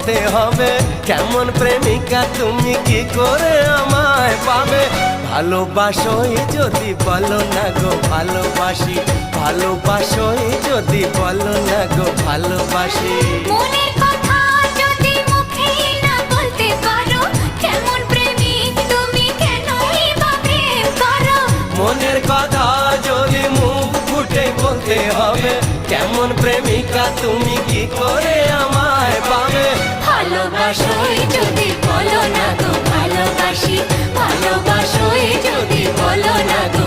বলতে হবে, কেমন প্রেমিকা তুমি কি করে আমায় পাবে। ভালোবাসোই যদি বলো না গো ভালোবাসি, ভালোবাসোই যদি বলো না গো ভালোবাসি। মনের কথা যদি মুখে না বলতে পারো, কেমন প্রেমিক তুমি কেনই বা প্রেম করো। মনের কথা যদি মুখ ফুটে বলতে হবে, কেমন প্রেমিকা তুমি কি করে আমায় পাবে। ভালোবাসোই যদি বলো না গো ভালোবাসি, ভালোবাসোই যদি বলো না গো।